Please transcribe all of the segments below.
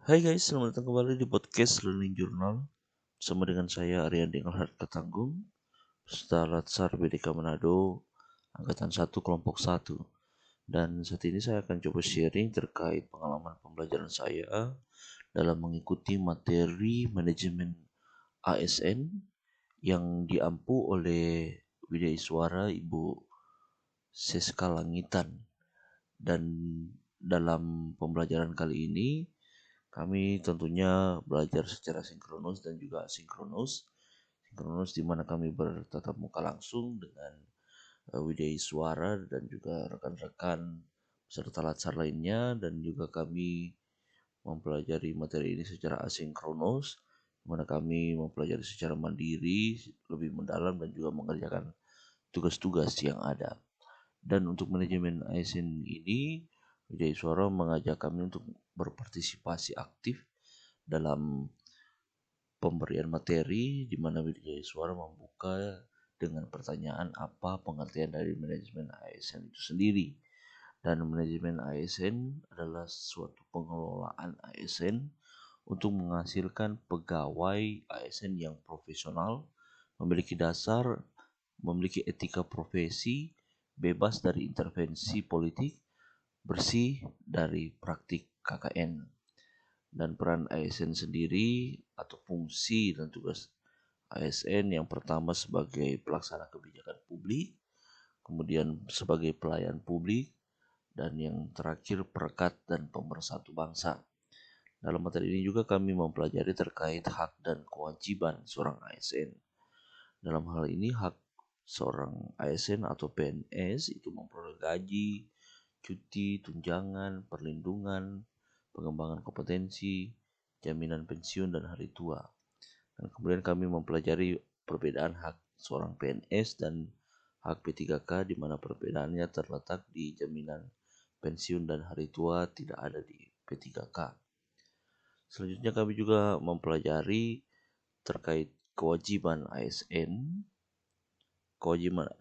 Hai guys, selamat datang kembali di podcast Learning Journal bersama dengan saya Aryan Dengelhard Katanggung, peserta Latsar BDK Manado, Angkatan 1 Kelompok 1. Dan saat ini saya akan coba sharing terkait pengalaman pembelajaran saya dalam mengikuti materi manajemen ASN yang diampu oleh Widya Iswara Ibu Seska Langitan. Dan dalam pembelajaran kali ini kami tentunya belajar secara sinkronus dan juga asinkronus. Sinkronus di mana kami bertatap muka langsung dengan Widya Iswara dan juga rekan-rekan peserta latsar lainnya, dan juga kami mempelajari materi ini secara asinkronus di mana kami mempelajari secara mandiri lebih mendalam dan juga mengerjakan tugas-tugas yang ada. Dan untuk manajemen ASN ini, Widya Iswara mengajak kami untuk berpartisipasi aktif dalam pemberian materi, di mana Widya Iswara membuka dengan pertanyaan apa pengertian dari manajemen ASN itu sendiri. Dan manajemen ASN adalah suatu pengelolaan ASN untuk menghasilkan pegawai ASN yang profesional, memiliki dasar, memiliki etika profesi, bebas dari intervensi politik, bersih dari praktik KKN. Dan peran ASN sendiri atau fungsi dan tugas ASN yang pertama sebagai pelaksana kebijakan publik, kemudian sebagai pelayan publik, dan yang terakhir perekat dan pemersatu bangsa. Dalam materi ini juga kami mempelajari terkait hak dan kewajiban seorang ASN. Dalam hal ini hak seorang ASN atau PNS itu memperoleh gaji, cuti, tunjangan, perlindungan, pengembangan kompetensi, jaminan pensiun, dan hari tua. Dan kemudian kami mempelajari perbedaan hak seorang PNS dan hak P3K, di mana perbedaannya terletak di jaminan pensiun dan hari tua tidak ada di P3K. Selanjutnya kami juga mempelajari terkait kewajiban ASN. Kewajiban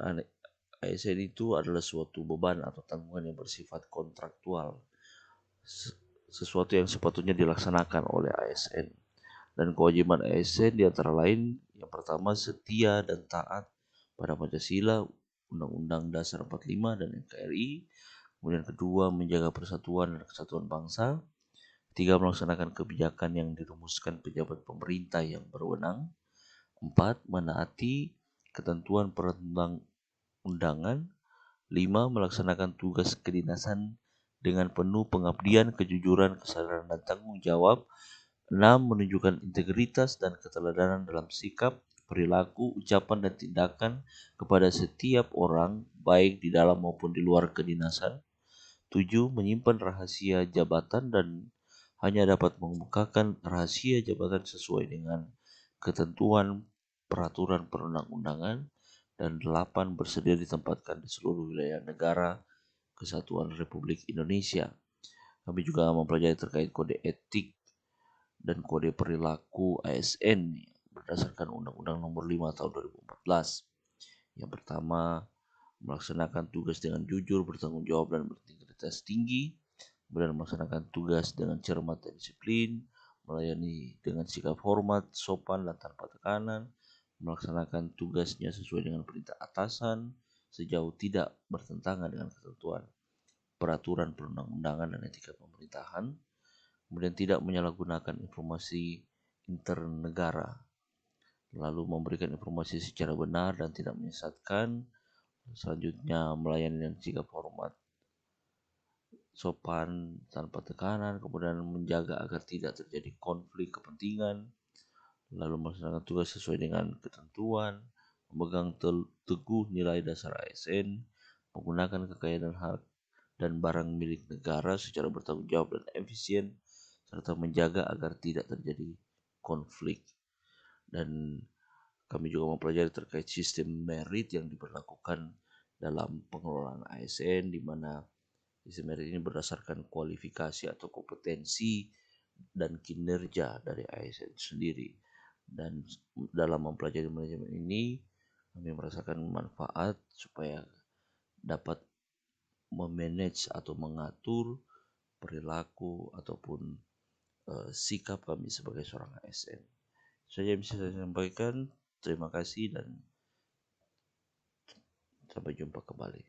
ASN itu adalah suatu beban atau tanggungan yang bersifat kontraktual, sesuatu yang sepatutnya dilaksanakan oleh ASN. Dan kewajiban ASN di antara lain, yang pertama setia dan taat pada Pancasila, Undang-Undang Dasar 45 dan NKRI. Kemudian kedua, menjaga persatuan dan kesatuan bangsa. Tiga, melaksanakan kebijakan yang dirumuskan pejabat pemerintah yang berwenang. 4, menaati ketentuan perundang-undangan. 5, melaksanakan tugas kedinasan dengan penuh pengabdian, kejujuran, kesadaran, dan tanggung jawab. 6, menunjukkan integritas dan keteladanan dalam sikap, perilaku, ucapan, dan tindakan kepada setiap orang, baik di dalam maupun di luar kedinasan. 7, menyimpan rahasia jabatan dan hanya dapat membukakan rahasia jabatan sesuai dengan ketentuan peraturan perundang-undangan. Dan 8, bersedia ditempatkan di seluruh wilayah negara Kesatuan Republik Indonesia. Kami juga mempelajari terkait kode etik dan kode perilaku ASN berdasarkan Undang-Undang Nomor 5 Tahun 2014. Yang pertama, melaksanakan tugas dengan jujur, bertanggung jawab, dan berintegritas tinggi. Kemudian melaksanakan tugas dengan cermat dan disiplin, melayani dengan sikap hormat, sopan, dan tanpa tekanan, melaksanakan tugasnya sesuai dengan perintah atasan, sejauh tidak bertentangan dengan ketentuan peraturan perundang-undangan dan etika pemerintahan. Kemudian tidak menyalahgunakan informasi internegara, lalu memberikan informasi secara benar dan tidak menyesatkan. Selanjutnya melayani dengan sikap hormat, sopan, tanpa tekanan, kemudian menjaga agar tidak terjadi konflik kepentingan, lalu melaksanakan tugas sesuai dengan ketentuan, memegang teguh nilai dasar ASN, menggunakan kekayaan dan hak dan barang milik negara secara bertanggung jawab dan efisien, serta menjaga agar tidak terjadi konflik. Dan kami juga mempelajari terkait sistem merit yang diberlakukan dalam pengelolaan ASN, di mana sistem merit ini berdasarkan kualifikasi atau kompetensi dan kinerja dari ASN sendiri. Dan dalam mempelajari manajemen ini, kami merasakan manfaat supaya dapat memanage atau mengatur perilaku ataupun sikap kami sebagai seorang ASN. Saja yang bisa saya sampaikan. Terima kasih dan sampai jumpa kembali.